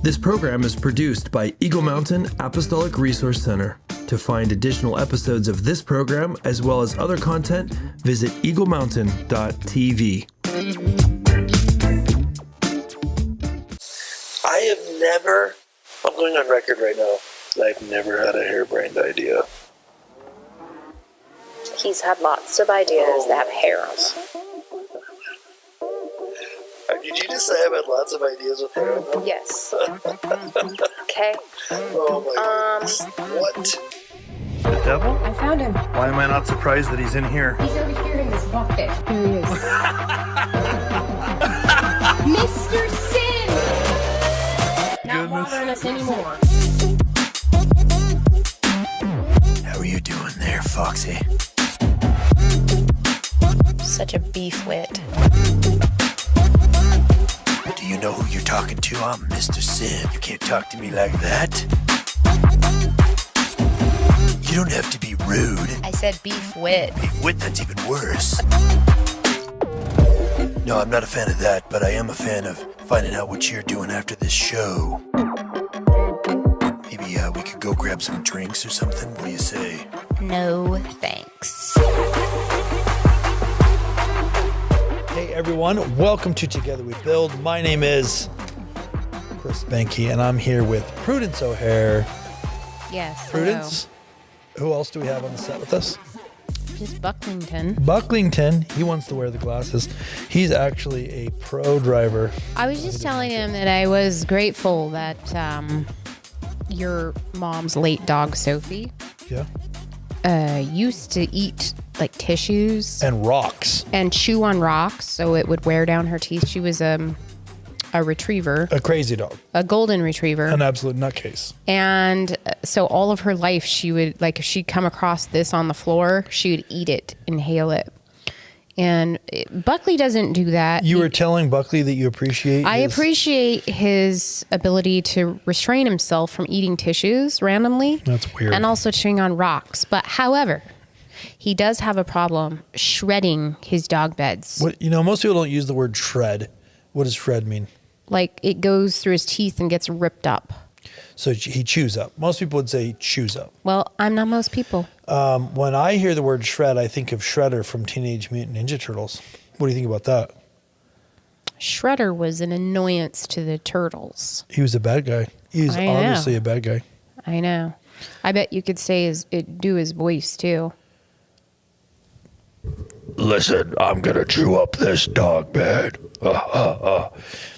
This program is produced by Eagle Mountain Apostolic Resource Center. To find additional episodes of this program, as well as other content, visit eaglemountain.tv. I'm going on record right now, I've never had a harebrained idea. He's had lots of ideas that have hair on them. Did you just say I've had lots of ideas with hair on them? Yes. Okay. Oh my goodness. What? The devil? I found him. Why am I not surprised that he's in here? He's over here in this bucket. There he is. Mr. Sin! Not bothering us anymore. How are you doing there, Foxy? Such a beef wit. Do you know who you're talking to? I'm Mr. Sin. You can't talk to me like that. You don't have to be rude. I said beef wit. Beef wit, that's even worse. No, I'm not a fan of that, but I am a fan of finding out what you're doing after this show. Maybe we could go grab some drinks or something. What do you say? No thanks. Hey everyone, welcome to Together We Build. My name is Chris Behnke, and I'm here with Prudence O'Haire. Yes. Prudence? Who else do we have on the set with us? Just Bucklington. Bucklington. He wants to wear the glasses. He's actually a pro driver. I was just telling him that I was grateful that your mom's late dog, Sophie, Yeah. used to eat like tissues And rocks. and chew on rocks so it would wear down her teeth. She was a retriever, A crazy dog. a golden retriever. An absolute nutcase. And so all of her life, she would, like, if she'd come across this on the floor, she would eat it, inhale it. And Buckley doesn't do that. You were telling Buckley that you appreciate I appreciate his ability to restrain himself from eating tissues randomly. That's weird. And also chewing on rocks. But however, he does have a problem shredding his dog beds. What, most people don't use the word shred. What does shred mean? Like it goes through his teeth and gets ripped up. So he chews up. Most people would say chews up. Well, I'm not most people. When I hear the word shred, I think of Shredder from Teenage Mutant Ninja Turtles. What do you think about that? Shredder was an annoyance to the turtles. He was a bad guy. He's I know. obviously a bad guy. I know. I bet you could say do his voice too. Listen, I'm going to chew up this dog bed.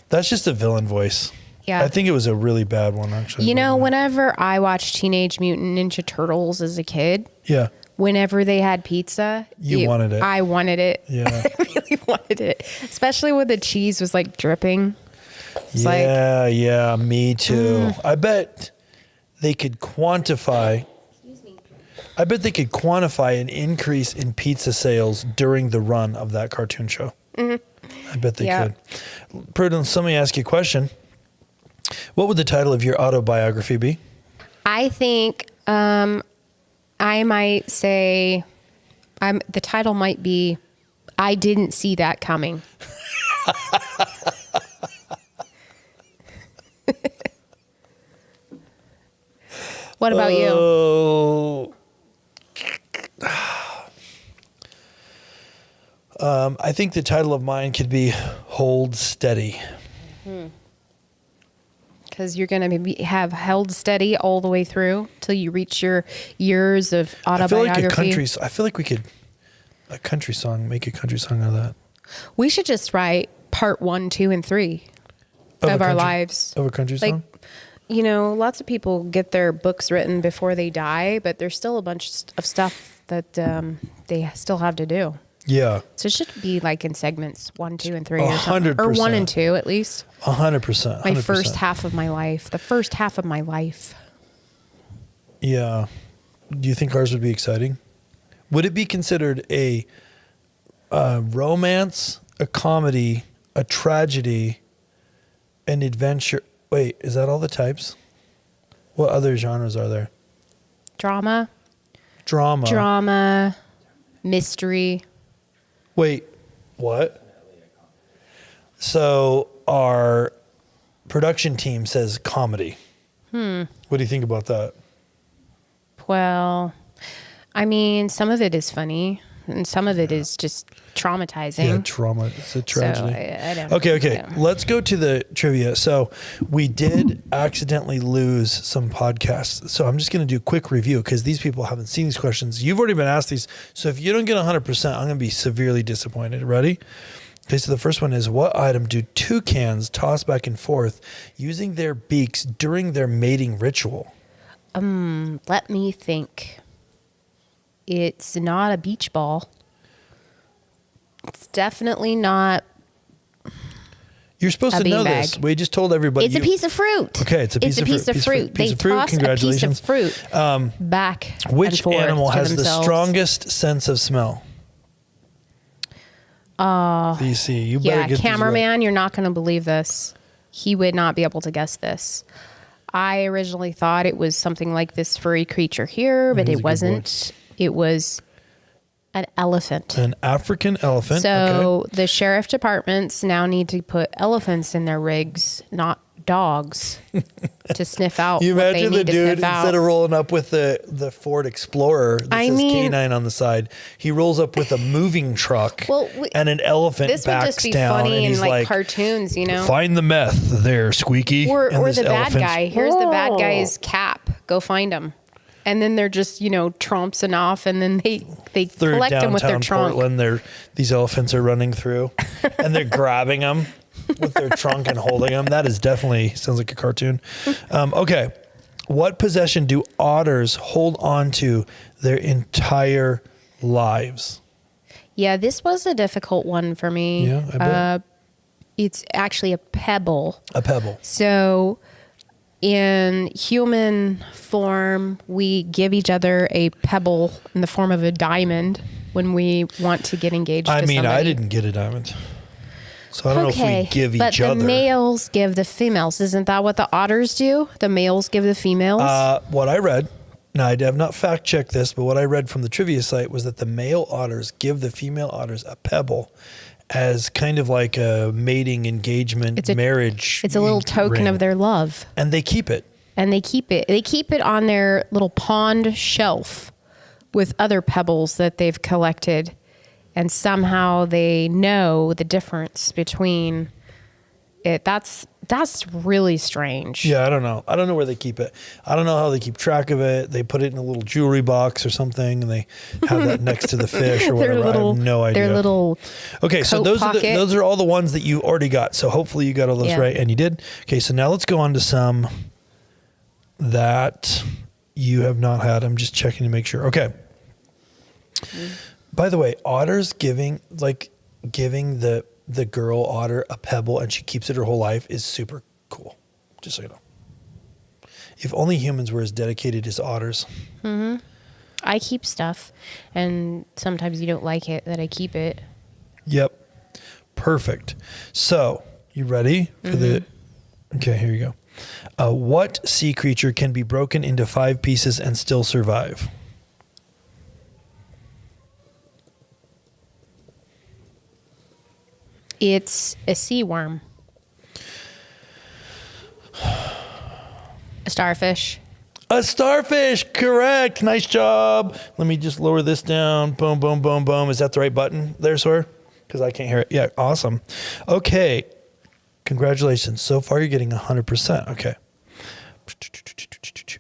That's just a villain voice. Yeah. I think it was a really bad one, actually. Whenever I watched Teenage Mutant Ninja Turtles as a kid, Yeah. whenever they had pizza, You wanted it. I wanted it. Yeah. I really wanted it. Especially when the cheese was like dripping. It's Yeah, me too. I bet they could quantify. I bet they could quantify an increase in pizza sales during the run of that cartoon show. Mm-hmm. I bet they could. Prudence, let me ask you a question. What would the title of your autobiography be? I think I might say the title might be I Didn't See That Coming. What about you? I think the title of mine could be Hold Steady. Because you're going to have held steady all the way through till you reach your years of autobiography. I feel like we could make a country song out of that. We should just write part 1, 2, and 3 of our lives. Of a country song? Lots of people get their books written before they die, but there's still a bunch of stuff that they still have to do. Yeah. So it should be like in segments 1, 2, and 3 or something. 100%. Or 1 and 2 at least. 100%. My first half of my life. The first half of my life. Yeah. Do you think ours would be exciting? Would it be considered a romance, a comedy, a tragedy, an adventure? Wait, is that all the types? What other genres are there? Drama. Mystery. Wait, what? So our production team says comedy. What do you think about that? Well, I mean, some of it is funny and some of it is just traumatizing. Yeah, trauma. It's a tragedy. So I don't know. Okay. Yeah. Let's go to the trivia. So we did accidentally lose some podcasts. So I'm just going to do a quick review because these people haven't seen these questions. You've already been asked these. So if you don't get 100%, I'm going to be severely disappointed. Ready? Okay, so the first one is, what item do toucans toss back and forth using their beaks during their mating ritual? Let me think. It's not a beach ball. It's definitely not. You're supposed A to know beanbag. this. We just told everybody. It's a piece of fruit. Okay, it's a piece of fruit. Piece of fruit. Piece They of fruit. toss Congratulations. a piece of fruit back Which and forth animal to has the themselves. strongest sense of smell? So you see, you better Yeah, get these right. cameraman, you're not going to believe this. He would not be able to guess this. I originally thought it was something like this furry creature here, but he's a it good wasn't. It was an elephant. An African elephant. So okay. the sheriff departments now need to put elephants in their rigs, not dogs, to sniff out You what they imagine the need to dude, sniff out. instead of rolling up with the Ford Explorer that I says mean- canine on the side, he rolls up with a moving truck Well, and an elephant This would backs just be down funny and in he's like like, cartoons, you know? find the meth there, Squeaky. Or And this the bad elephant's- guy. Here's the bad guy's cap. Go find him. And then they're just, trompsing off, and then they Through collect them with their downtown trunk. Portland, these elephants are running through, and they're grabbing them with their trunk and holding them. That is definitely sounds like a cartoon. Okay, what possession do otters hold on to their entire lives? Yeah, this was a difficult one for me. Yeah, I bet. It's actually a pebble. A pebble. So in human form, we give each other a pebble in the form of a diamond when we want to get engaged I to mean, somebody. I didn't get a diamond, so I don't know if we give but each other. the males give the females. Isn't that what the otters do? The males give the females? What I read, now I have not fact checked this, but what I read from the trivia site was that the male otters give the female otters a pebble as kind of like a mating engagement marriage. It's a little token ring. of their love. And they keep it. And they keep it. They keep it on their little pond shelf with other pebbles that they've collected. And somehow they know the difference between it. That's really strange. Yeah, I don't know. I don't know where they keep it. I don't know how they keep track of it. They put it in a little jewelry box or something, and they have that next to the fish or whatever. I have no idea. Their little Okay, so coat those pocket. those are all the ones that you already got. So hopefully you got all those Yeah. right, and you did. Okay, so now let's go on to some that you have not had. I'm just checking to make sure. Okay. By the way, otters giving the girl otter a pebble and she keeps it her whole life is super cool. Just so you know. If only humans were as dedicated as otters. I keep stuff, and sometimes you don't like it that I keep it. Yep. Perfect. So, you ready for the... Okay, here you go. What sea creature can be broken into 5 pieces and still survive? It's a sea worm. A starfish. A starfish, correct. Nice job. Let me just lower this down. Boom, boom, boom, boom. Is that the right button there, sir? Because I can't hear it. Yeah, awesome. Okay. Congratulations. So far, you're getting 100%. Okay.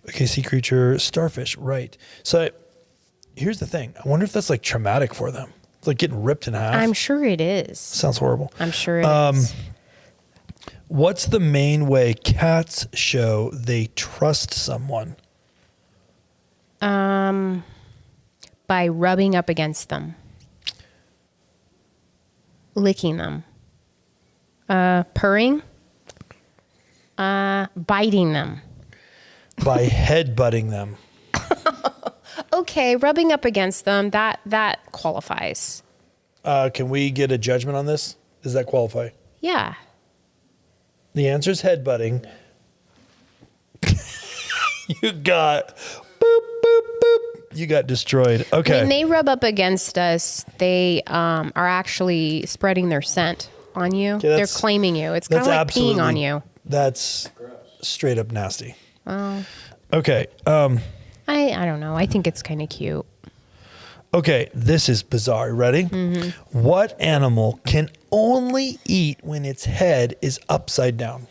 Okay, sea creature, starfish, right. So here's the thing. I wonder if that's like traumatic for them. It's like getting ripped in half. I'm sure it is. Sounds horrible. I'm sure it is. What's the main way cats show they trust someone? By rubbing up against them. Licking them. Purring. Biting them. By headbutting them. Okay, rubbing up against them, that qualifies. Can we get a judgment on this? Does that qualify? Yeah. The answer is headbutting. You got boop, boop, boop. You got destroyed. Okay. When they rub up against us, they are actually spreading their scent. on you. Okay, They're claiming you. It's kind of like peeing on you. That's straight up nasty. Oh. Okay. I don't know. I think it's kind of cute. Okay, this is bizarre. Ready? Mm-hmm. What animal can only eat when its head is upside down?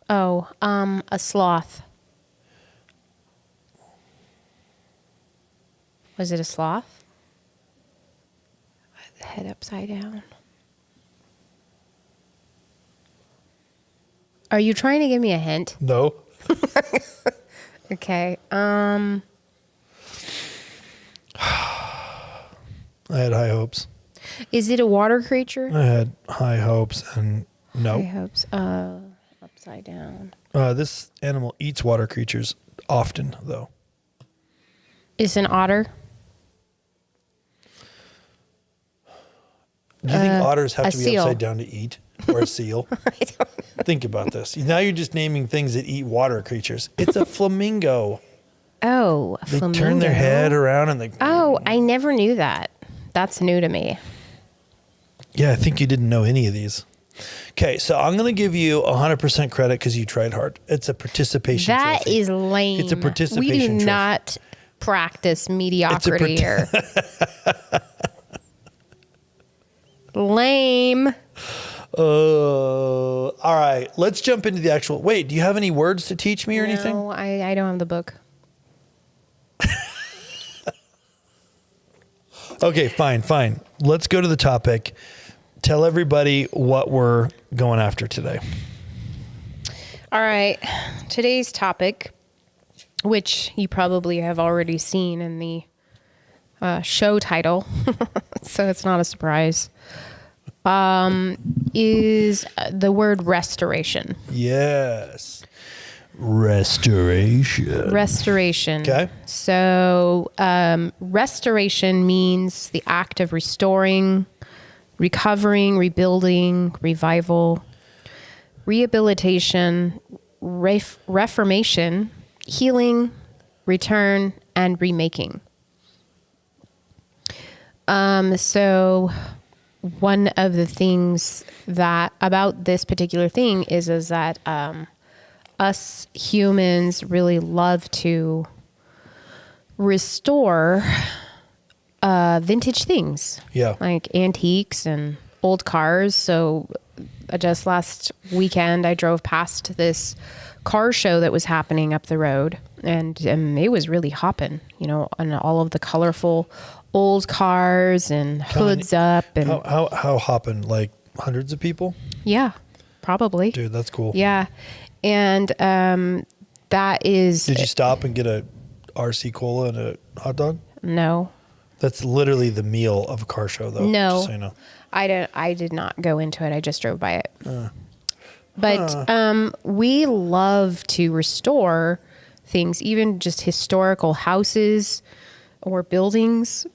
Oh, a sloth. Was it a sloth? The head upside down. Are you trying to give me a hint? No. Okay. I had high hopes. Is it a water creature? I had high hopes and no. High hopes. Upside down. This animal eats water creatures often, though. Is it an otter? Do you think otters have a to be seal. upside down to eat? Or a seal? Think about this. Now you're just naming things that eat water creatures. It's a flamingo. Oh, a They flamingo. turn their head around and they... Oh, I never knew that. That's new to me. Yeah, I think you didn't know any of these. Okay, so I'm going to give you 100% credit because you tried hard. It's a participation That trophy. is lame. It's a participation We do trophy. not practice mediocrity here. Lame. All right, let's jump into the actual... Wait, do you have any words to teach me or anything? No, I don't have the book. Okay, fine. Let's go to the topic. Tell everybody what we're going after today. All right. Today's topic, which you probably have already seen in the show title, so it's not a surprise, is the word restoration. Yes. Restoration. Restoration. Okay. So restoration means the act of restoring, recovering, rebuilding, revival, rehabilitation, reformation, healing, return, and remaking. So one of the things that about this particular thing is that us humans really love to restore vintage things. Yeah. Like antiques and old cars. So just last weekend, I drove past this car show that was happening up the road, and it was really hopping, and all of the colorful old cars and hoods up. And How hopping? Like hundreds of people? yeah, probably. Dude, that's cool. Yeah. And that is... Did you stop and get a RC Cola and a hot dog? No. That's literally the meal of a car show, though. No. Just so you know. I did not go into it. I just drove by it. But we love to restore things, even just historical houses or buildings,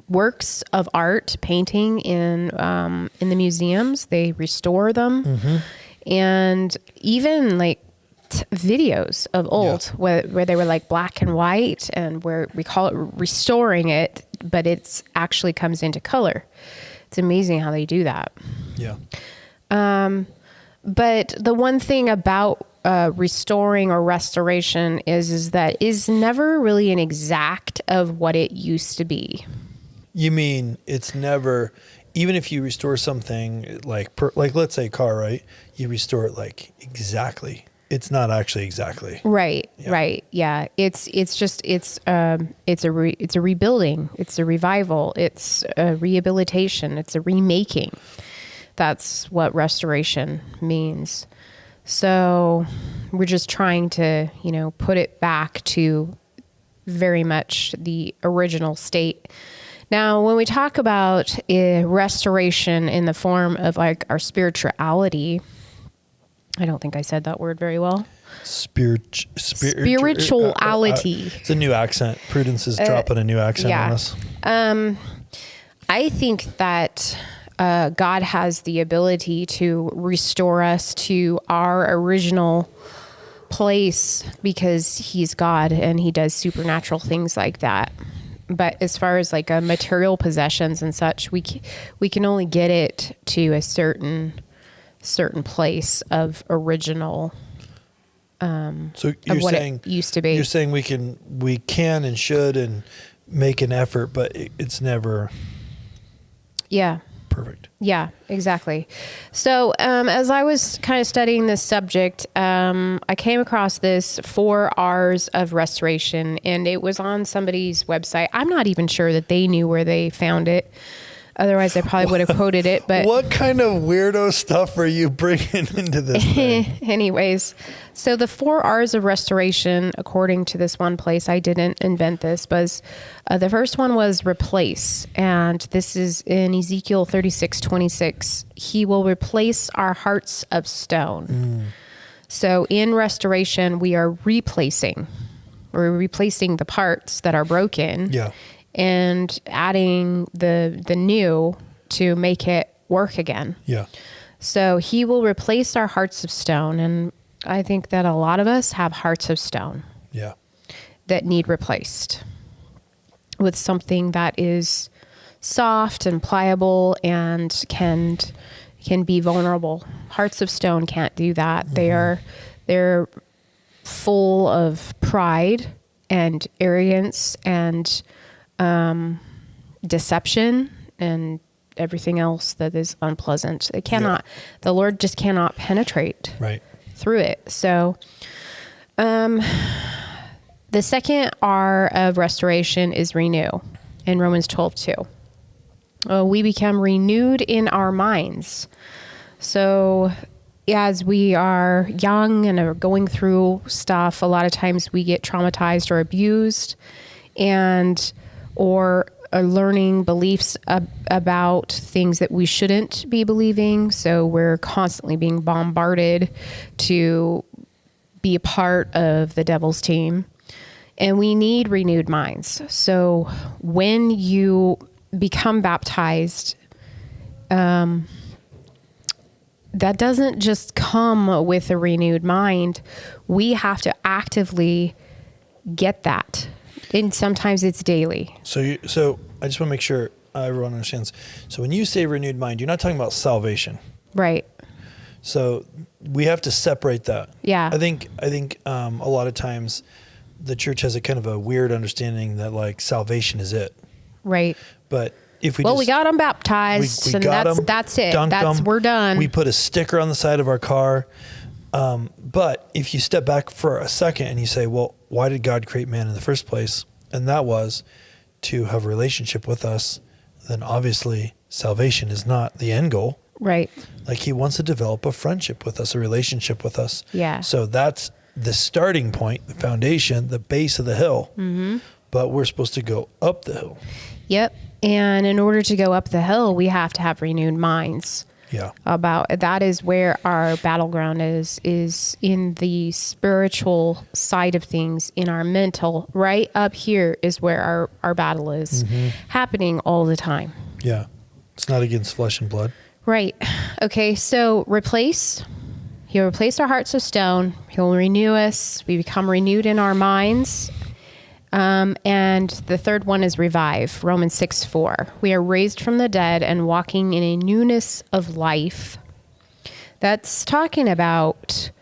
works of art, painting in the museums. They restore them, and even like videos of old where they were like black and white, and where we call it restoring it, but it's actually comes into color. It's amazing how they do that. Yeah. But the one thing about restoring or restoration is that is never really an exact of what it used to be. You mean it's never, even if you restore something like let's say a car, right? You restore it like exactly. It's not actually exactly. Right. Yeah. Right. Yeah. It's a rebuilding. It's a revival. It's a rehabilitation. It's a remaking. That's what restoration means. So we're just trying to, put it back to very much the original state. Now, when we talk about restoration in the form of like our spirituality, I don't think I said that word very well. Spirituality. It's a new accent. Prudence is dropping a new accent on us. I think that God has the ability to restore us to our original place because he's God and he does supernatural things like that. But as far as like material possessions and such, we can only get it to a certain place of original. So you're of what saying it used to be. You're saying we can and should and make an effort, but it's never perfect. Yeah, exactly. So as I was kind of studying this subject, I came across this 4 R's of restoration, and it was on somebody's website. I'm not even sure that they knew where they found it. Otherwise, I probably would have quoted it. But what kind of weirdo stuff are you bringing into this thing? Anyways, so the 4 R's of restoration, according to this one place, I didn't invent this, was the first one was replace. And this is in Ezekiel 36:26. He will replace our hearts of stone. So in restoration, we are replacing. We're replacing the parts that are broken. Yeah. And adding the new to make it work again. Yeah. So he will replace our hearts of stone. And I think that a lot of us have hearts of stone. Yeah. That need replaced with something that is soft and pliable and can be vulnerable. Hearts of stone can't do that. Mm-hmm. They're full of pride and arrogance and deception and everything else that is unpleasant. It cannot, the Lord just cannot penetrate through it. So, the second R of restoration is renew in Romans 12:2. We become renewed in our minds. So as we are young and are going through stuff, a lot of times we get traumatized or abused or are learning beliefs about things that we shouldn't be believing. So we're constantly being bombarded to be a part of the devil's team. And we need renewed minds. So when you become baptized, that doesn't just come with a renewed mind. We have to actively get that. And sometimes it's daily. So I just want to make sure everyone understands. So when you say renewed mind, you're not talking about salvation. Right. So we have to separate that. Yeah. I think a lot of times the church has a kind of a weird understanding that like salvation is it. Right. But if we we got them baptized, we and that's it. We're done. We put a sticker on the side of our car. But if you step back for a second and you say, well, why did God create man in the first place? And that was to have a relationship with us. Then obviously salvation is not the end goal. Right. Like he wants to develop a friendship with us, a relationship with us. Yeah. So that's the starting point, the foundation, the base of the hill. Mm-hmm. But we're supposed to go up the hill. Yep. And in order to go up the hill, we have to have renewed minds. Yeah. That is where our battleground is in the spiritual side of things, in our mental. Right up here is where our battle is happening all the time. Yeah. It's not against flesh and blood. Right. Okay. So replace. He'll replace our hearts of stone. He'll renew us. We become renewed in our minds. And the third one is revive, Romans 6:4. We are raised from the dead and walking in a newness of life. That's talking about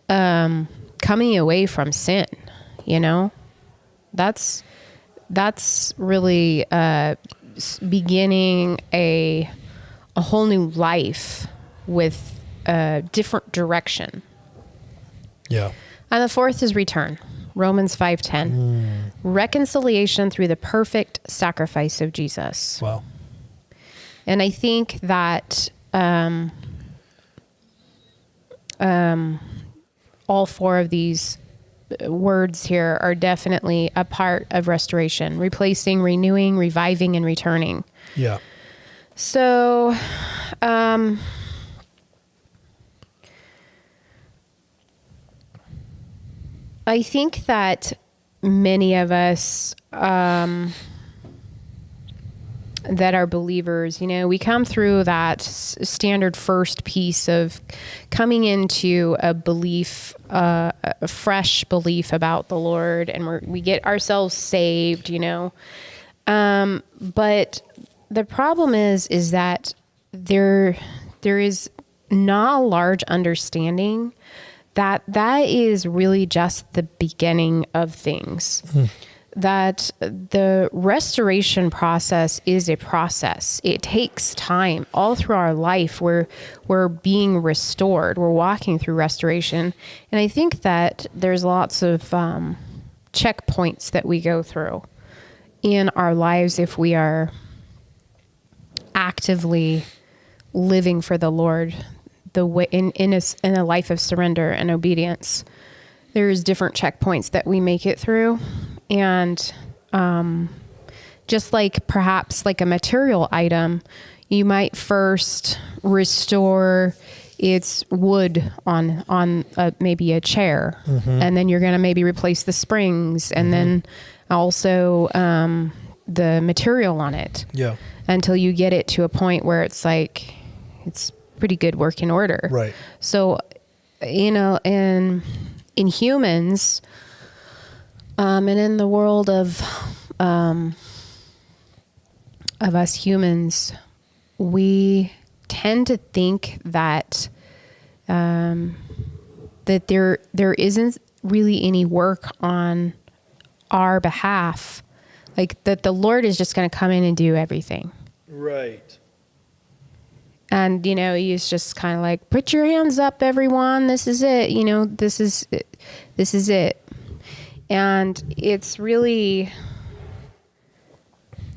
coming away from sin, you know? That's really beginning a whole new life with a different direction. Yeah. And the fourth is return. Romans 5:10. Reconciliation through the perfect sacrifice of Jesus. Wow. And I think that all 4 of these words here are definitely a part of restoration: replacing, renewing, reviving, and returning. Yeah. So, I think that many of us that are believers, you know, we come through that standard first piece of coming into a belief, a fresh belief about the Lord, and we get ourselves saved, you know. But the problem is that there is not a large understanding that is really just the beginning of things. That the restoration process is a process. It takes time. All through our life, we're being restored. We're walking through restoration. And I think that there's lots of checkpoints that we go through in our lives if we are actively living for the Lord, the way in a life of surrender and obedience. There's different checkpoints that we make it through. And just like perhaps like a material item, you might first restore its wood on maybe a chair, and then you're going to maybe replace the springs, and then also the material on it. Yeah. Until you get it to a point where it's like it's pretty good working order. Right. So, in humans. And in the world of us humans, we tend to think that that there isn't really any work on our behalf, like that the Lord is just going to come in and do everything. Right. And he's just kind of like, put your hands up, everyone. This is it. This is it. And it's really,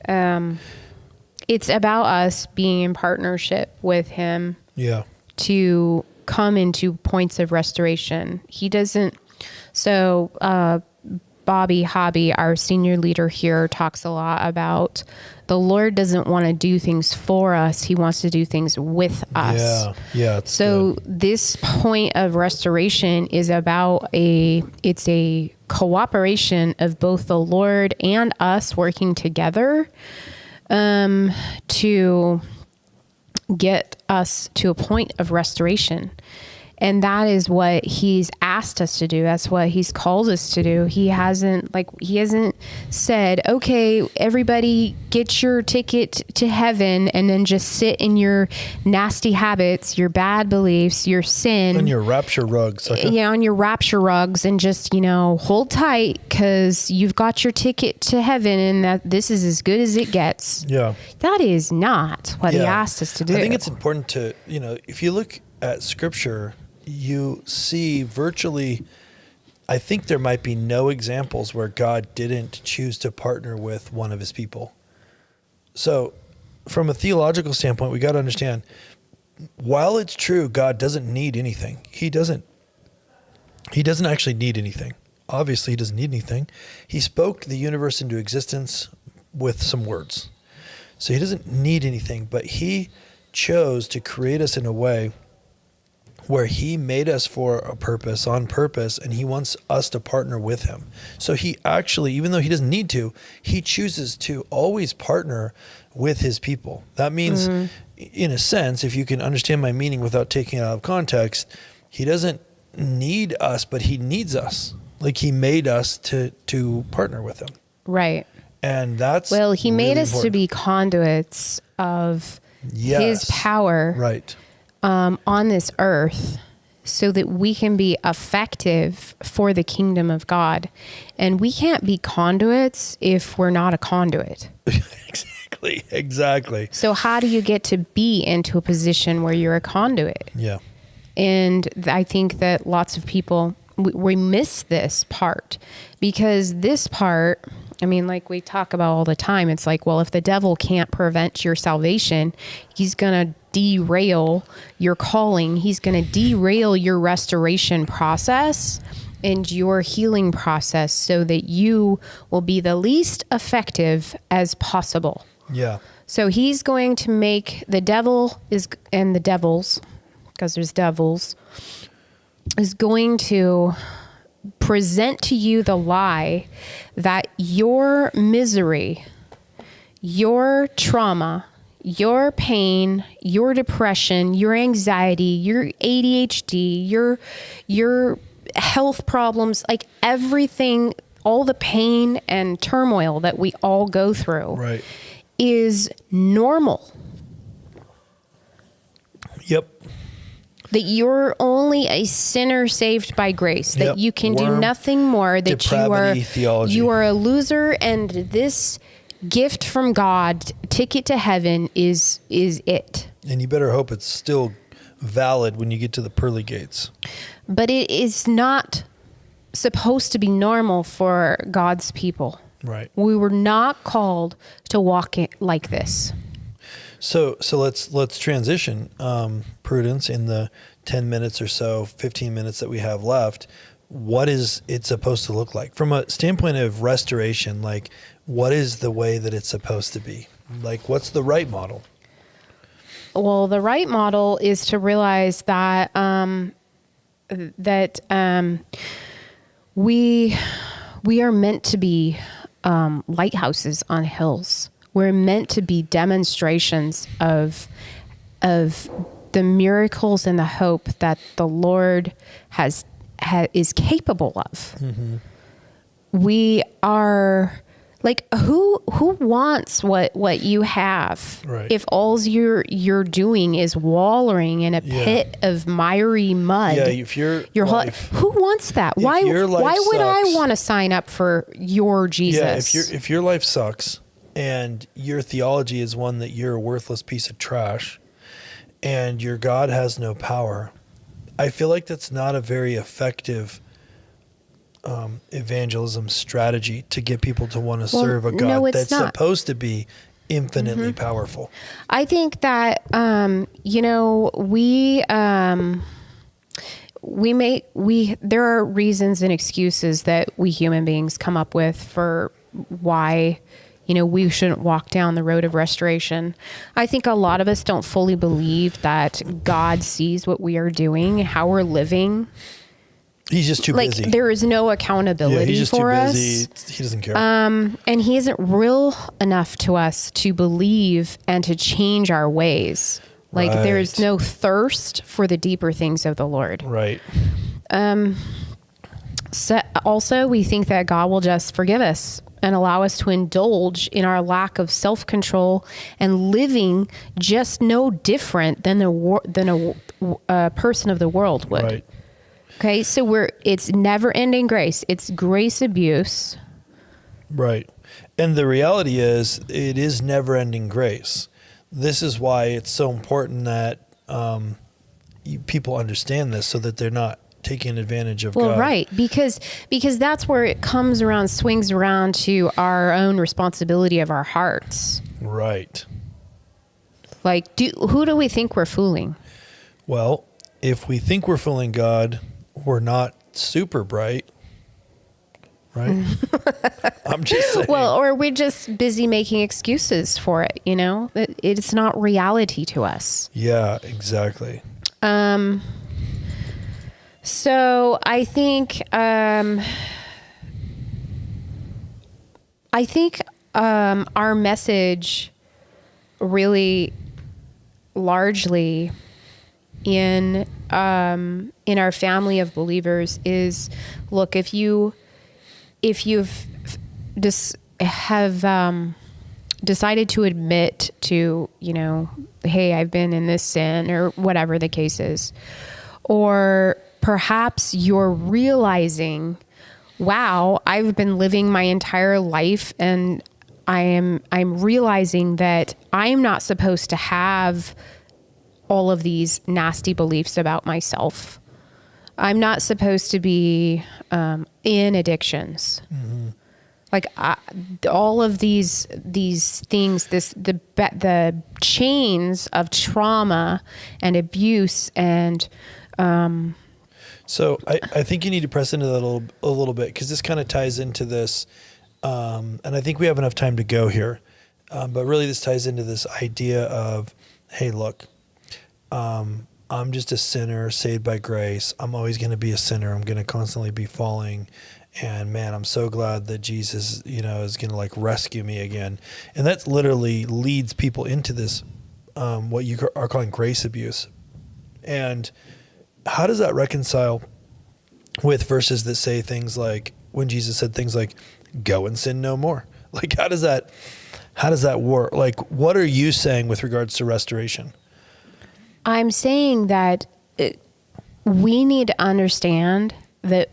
it's about us being in partnership with him. Yeah. To come into points of restoration. He doesn't. So, Bobby Hobby, our senior leader here, talks a lot about the Lord doesn't want to do things for us. He wants to do things with us. Yeah. So good. This point of restoration is about it's a cooperation of both the Lord and us working together to get us to a point of restoration. And that is what he's asked us to do. That's what he's called us to do. He hasn't said, okay, everybody get your ticket to heaven and then just sit in your nasty habits, your bad beliefs, your sin. On your rapture rugs. On your rapture rugs and just, hold tight because you've got your ticket to heaven and that this is as good as it gets. Yeah. That is not what he asked us to do. I think it's important to, if you look at scripture, you see virtually, I think there might be no examples where God didn't choose to partner with one of his people. So from a theological standpoint, we got to understand, while it's true, God doesn't need anything. He doesn't actually need anything. Obviously, he doesn't need anything. He spoke the universe into existence with some words. So he doesn't need anything, but he chose to create us in a way where he made us for a purpose, on purpose, and he wants us to partner with him. So he actually, even though he doesn't need to, he chooses to always partner with his people. That means, in a sense, if you can understand my meaning without taking it out of context, he doesn't need us, but he needs us. Like he made us to partner with him. Right. And that's he really made us important. to be conduits of his power. Right. On this earth so that we can be effective for the kingdom of God. And we can't be conduits if we're not a conduit. Exactly. So how do you get to be into a position where you're a conduit? Yeah. And I think that lots of people, we miss this part because this part, like we talk about all the time, it's like, well, if the devil can't prevent your salvation, he's going to derail your calling. He's going to derail your restoration process and your healing process so that you will be the least effective as possible. Yeah. So he's going to make the devil and the devils, because there's devils, is going to present to you the lie that your misery, your trauma, your pain, your depression, your anxiety, your ADHD, your health problems, like everything, all the pain and turmoil that we all go through Right. is normal. Yep. That you're only a sinner saved by grace, that Yep. you can do Worm, nothing more, that depravity theology. you are a loser, and this gift from God, ticket to heaven, is it. And you better hope it's still valid when you get to the pearly gates. But it is not supposed to be normal for God's people. Right. We were not called to walk it like this. So let's transition, Prudence, in the 10 minutes or so, 15 minutes that we have left. What is it supposed to look like from a standpoint of restoration? Like, what is the way that it's supposed to be? Like, what's the right model? Well, the right model is to realize that we are meant to be lighthouses on hills. We're meant to be demonstrations of the miracles and the hope that the Lord is capable of. Mm-hmm. We are like, who wants what you have? Right. If all you're doing is wallowing in a pit of miry mud. Yeah, if your life, who wants that? Why your life would I sucks, want to sign up for your Jesus? Yeah, if your life sucks and your theology is one that you're a worthless piece of trash and your God has no power, I feel like that's not a very effective evangelism strategy to get people to want to serve a God that's supposed to be infinitely powerful. I think that there are reasons and excuses that we human beings come up with for why we shouldn't walk down the road of restoration. I think a lot of us don't fully believe that God sees what we are doing, how we're living. He's just too busy. There is no accountability he's just for too us. busy. He doesn't care. And he isn't real enough to us to believe and to change our ways. Like there's no thirst for the deeper things of the Lord. Right. So also, we think that God will just forgive us and allow us to indulge in our lack of self-control and living just no different than a person of the world would. Right. Okay, so it's never-ending grace. It's grace abuse. Right. And the reality is, it is never-ending grace. This is why it's so important that people understand this so that they're not taking advantage of God. Well, right, because that's where it swings around to our own responsibility of our hearts. Right. Like, who do we think we're fooling? Well, if we think we're fooling God, we're not super bright, right? I'm just saying. Well, or we're just busy making excuses for it, It's not reality to us. Yeah, exactly. So I think our message really largely in our family of believers is, look, if you've decided to admit to, hey, I've been in this sin, or whatever the case is, or perhaps you're realizing, wow, I've been living my entire life and I'm realizing that I'm not supposed to have all of these nasty beliefs about myself. I'm not supposed to be in addictions. Mm-hmm. Like all of these things, the chains of trauma and abuse and. So I think you need to press into that a little bit, because this kind of ties into this, and I think we have enough time to go here, but really this ties into this idea of, hey, look, I'm just a sinner saved by grace. I'm always going to be a sinner. I'm going to constantly be falling. And man, I'm so glad that Jesus, is going to rescue me again. And that literally leads people into this, what you are calling grace abuse. And how does that reconcile with verses that say things like, when Jesus said things like, go and sin no more? Like, how does that work? Like, what are you saying with regards to restoration? I'm saying that we need to understand that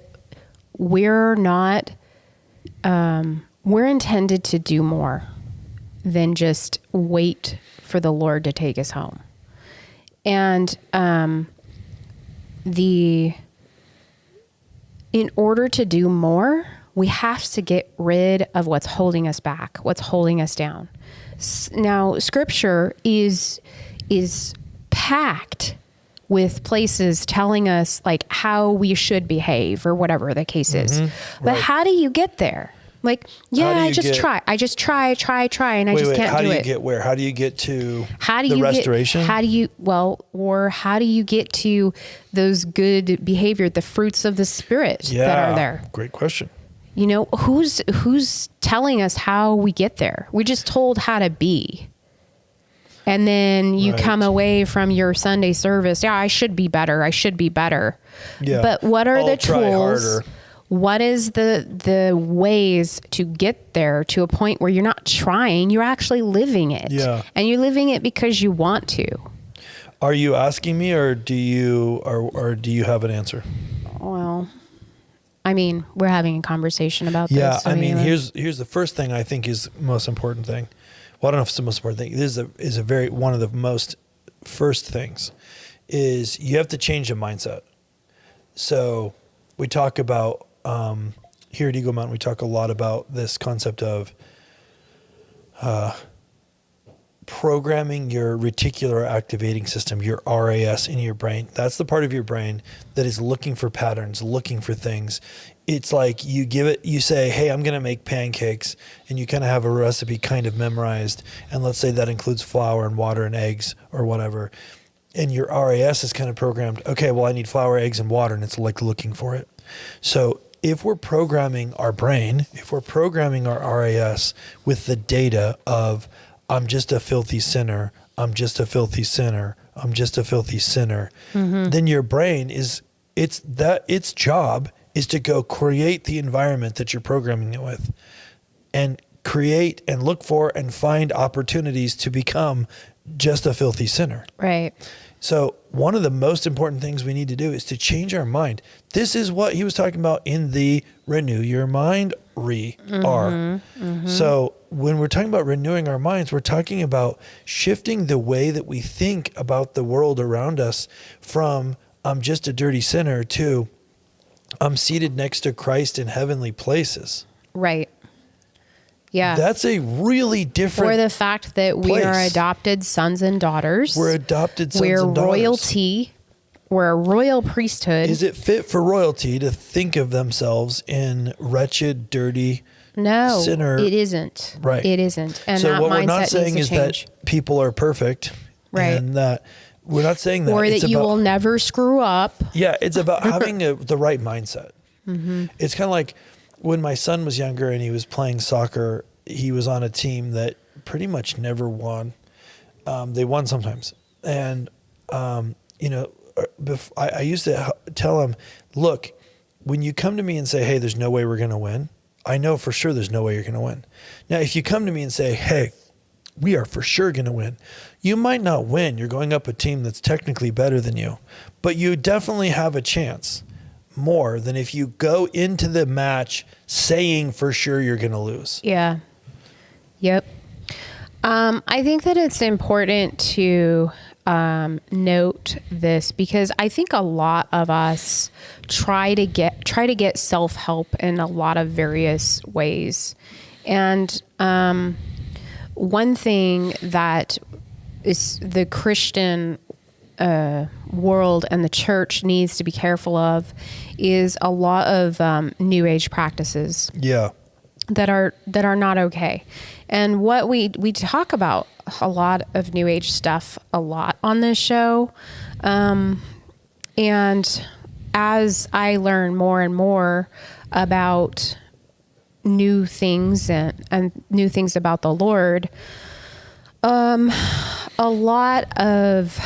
we're not, we're intended to do more than just wait for the Lord to take us home. And in order to do more, we have to get rid of what's holding us back, what's holding us down. Now, Scripture is packed with places telling us like how we should behave or whatever the case is. But how do you get there? Like, I just try, and I just can't do it. How do you get where? How do you get to the restoration? How do you get to those good behavior, the fruits of the Spirit that are there? Great question. You know, who's telling us how we get there? We're just told how to be. And then you come away from your Sunday service. Yeah, I should be better. Yeah. But what are the tools? What is the ways to get there to a point where you're not trying, you're actually living it. Yeah. And you're living it because you want to. Are you asking me, or do you have an answer? Well, I mean, we're having a conversation about this. Yeah, I mean, here's the first thing I think is the most important thing. Well, I don't know if it's the most important thing. This is a very one of the most first things is you have to change the mindset. So we talk about here at Eagle Mountain, we talk a lot about this concept of programming your reticular activating system, your RAS in your brain. That's the part of your brain that is looking for patterns, looking for things. It's like you say, hey, I'm going to make pancakes, and you kind of have a recipe kind of memorized. And let's say that includes flour and water and eggs or whatever. And your RAS is kind of programmed, okay, well, I need flour, eggs, and water, and it's like looking for it. So if we're programming our brain, if we're programming our RAS with the data of, I'm just a filthy sinner, I'm just a filthy sinner, I'm just a filthy sinner, then your brain its job is to go create the environment that you're programming it with, and create and look for and find opportunities to become just a filthy sinner. Right. So one of the most important things we need to do is to change our mind. This is what he was talking about in the Renew Your Mind So when we're talking about renewing our minds, we're talking about shifting the way that we think about the world around us from I'm just a dirty sinner to I'm seated next to Christ in heavenly places. Right. Yeah. That's a really different Or the fact that we are adopted sons and daughters. We're adopted sons and daughters. We're royalty. We're a royal priesthood. Is it fit for royalty to think of themselves in wretched, dirty sinner? No, it isn't. Right. It isn't. And so that what we're not mindset saying needs is to change. that people are perfect. Right. And that we're not saying that. Or that you will never screw up. Yeah, it's about having the right mindset. It's kind of like when my son was younger and he was playing soccer, he was on a team that pretty much never won. They won sometimes. And, I used to tell him, look, when you come to me and say, hey, there's no way we're going to win, I know for sure there's no way you're going to win. Now, if you come to me and say, hey, we are for sure going to win, you might not win. You're going up a team that's technically better than you, but you definitely have a chance more than if you go into the match saying for sure you're going to lose. Yeah. Yep. I think that it's important to note this because I think a lot of us try to get self-help in a lot of various ways. And one thing that is the Christian world and the church needs to be careful of is a lot of new age practices. Yeah. That are not okay. And what we talk about a lot of new age stuff a lot on this show. And as I learn more and more about new things and new things about the Lord, a lot of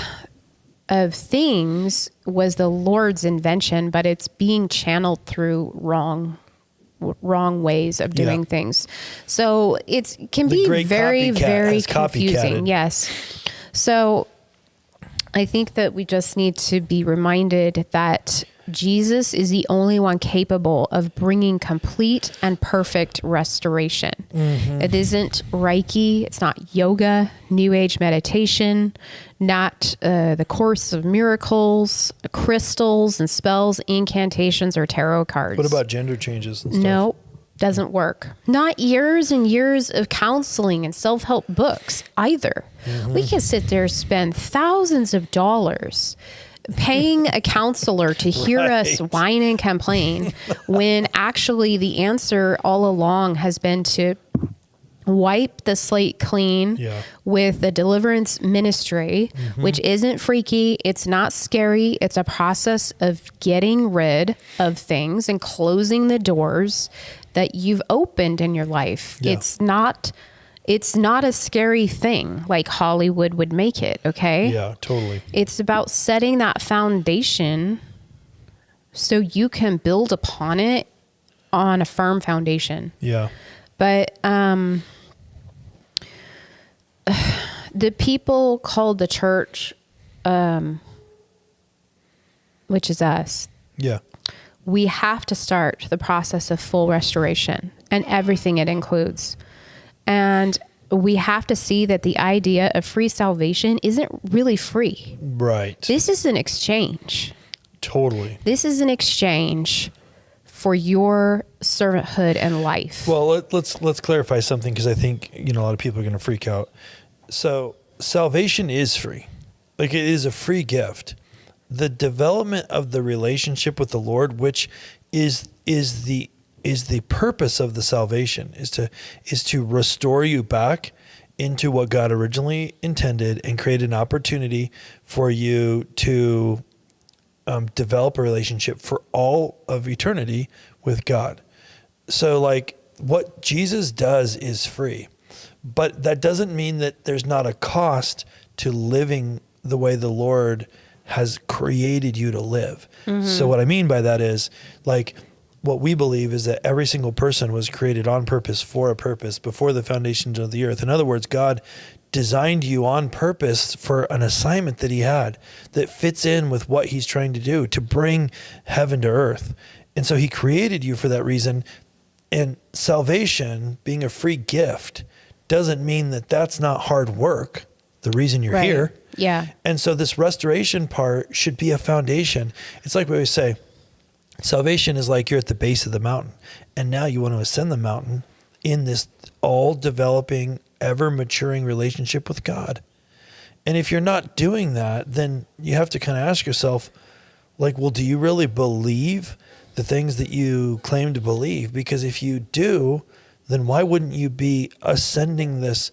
things was the Lord's invention, but it's being channeled through wrong wrong ways of doing Yeah. things. So it can The be great very, copycat very has confusing. copycatted. Yes. So I think that we just need to be reminded that Jesus is the only one capable of bringing complete and perfect restoration. It isn't Reiki. It's not yoga, New Age meditation, not the Course of Miracles, crystals and spells, incantations, or tarot cards. What about gender changes and stuff? No, doesn't work. Not years and years of counseling and self-help books either. We can sit there, spend thousands of dollars paying a counselor to hear us Right. whine and complain when actually the answer all along has been to wipe the slate clean Yeah. with the deliverance ministry, which isn't freaky. It's not scary. It's a process of getting rid of things and closing the doors that you've opened in your life. Yeah. It's not a scary thing like Hollywood would make it. Okay. Yeah, totally. It's about setting that foundation so you can build upon it on a firm foundation. Yeah. But the people called the church, which is us, Yeah. we have to start the process of full restoration and everything it includes. And we have to see that the idea of free salvation isn't really free. Right. This is an exchange. Totally. This is an exchange for your servanthood and life. Well, let's clarify something, because I think a lot of people are going to freak out. So salvation is free, like it is a free gift. The development of the relationship with the Lord, which is the purpose of the salvation, is to restore you back into what God originally intended and create an opportunity for you to develop a relationship for all of eternity with God. So like what Jesus does is free, but that doesn't mean that there's not a cost to living the way the Lord has created you to live. So what I mean by that is, like, what we believe is that every single person was created on purpose for a purpose before the foundations of the earth. In other words, God designed you on purpose for an assignment that he had that fits in with what he's trying to do, to bring heaven to earth. And so he created you for that reason. And salvation, being a free gift, doesn't mean that that's not hard work. The reason you're Right. here. Yeah. And so this restoration part should be a foundation. It's like we always say, salvation is like you're at the base of the mountain, and now you want to ascend the mountain in this all developing, ever maturing relationship with God. And if you're not doing that, then you have to kind of ask yourself, like, well, do you really believe the things that you claim to believe? Because if you do, then why wouldn't you be ascending this,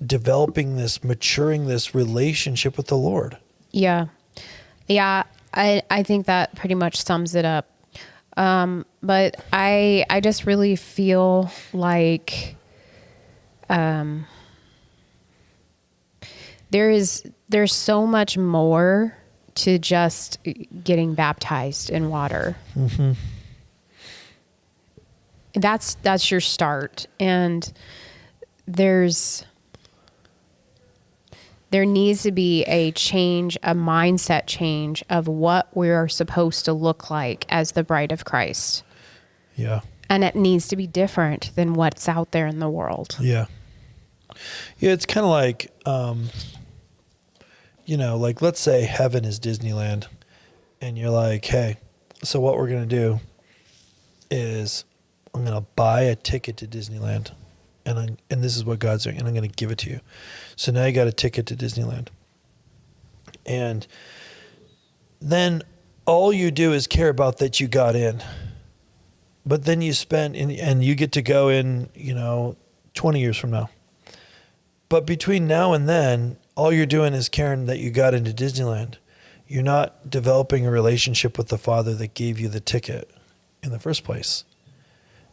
developing this, maturing this relationship with the Lord? Yeah. Yeah. I think that pretty much sums it up. But I just really feel like there's so much more to just getting baptized in water. Mm-hmm. That's your start. And there needs to be a change, a mindset change of what we are supposed to look like as the bride of Christ. Yeah. And it needs to be different than what's out there in the world. Yeah. Yeah, it's kind of like, like let's say heaven is Disneyland, and you're like, hey, so what we're going to do is I'm going to buy a ticket to Disneyland, and this is what God's doing, and I'm going to give it to you. So now you got a ticket to Disneyland. And then all you do is care about that you got in. But then you spend, and you get to go in, 20 years from now. But between now and then, all you're doing is caring that you got into Disneyland. You're not developing a relationship with the Father that gave you the ticket in the first place.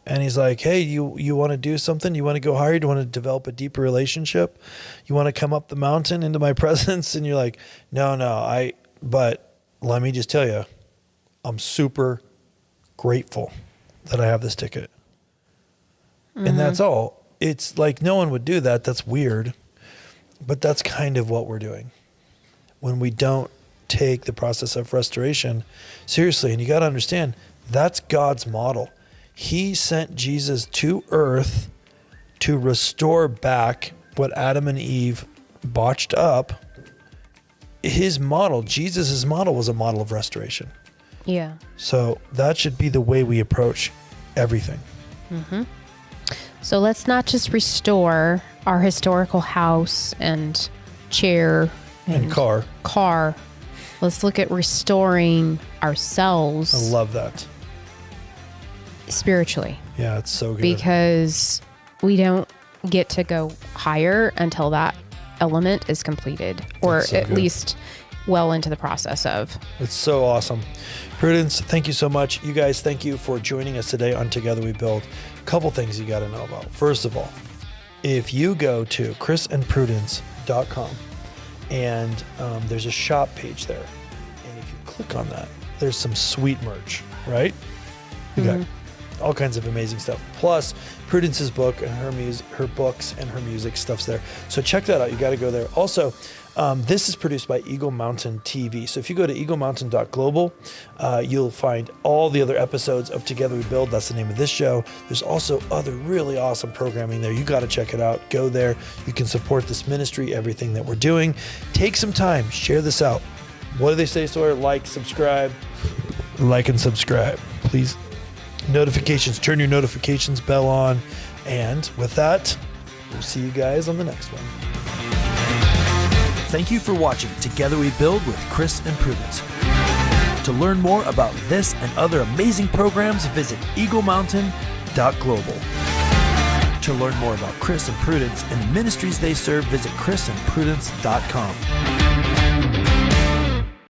And he's like, hey, you want to do something? You want to go higher? Do you want to develop a deeper relationship? You want to come up the mountain into my presence? And you're like, no, but let me just tell you, I'm super grateful that I have this ticket. And that's all. It's like no one would do that. That's weird. But that's kind of what we're doing when we don't take the process of restoration seriously. And you got to understand, that's God's model. He sent Jesus to earth to restore back what Adam and Eve botched up. His model, Jesus' model, was a model of restoration. Yeah. So that should be the way we approach everything. So let's not just restore our historical house and chair And car. Let's look at restoring ourselves I love that. spiritually, Yeah, it's so good. because we don't get to go higher until that element is completed, or That's so at good. least well into the process of. It's so awesome. Prudence, thank you so much. You guys, thank you for joining us today on Together We Build. A couple things you got to know about. First of all, if you go to chrisandprudence.com and there's a shop page there, and if you click on that, there's some sweet merch, right? We got all kinds of amazing stuff. Plus, Prudence's book and her books and her music stuff's there. So check that out. You got to go there. Also, this is produced by Eagle Mountain TV. So if you go to eaglemountain.global, you'll find all the other episodes of Together We Build. That's the name of this show. There's also other really awesome programming there. You got to check it out. Go there. You can support this ministry, everything that we're doing. Take some time. Share this out. What do they say, Sawyer? Like, subscribe. Like and subscribe, please. Notifications. Turn your notifications bell on. And with that, we'll see you guys on the next one. Thank you for watching Together We Build with Chris and Prudence. To learn more about this and other amazing programs, visit eaglemountain.global. To learn more about Chris and Prudence and the ministries they serve, visit chrisandprudence.com.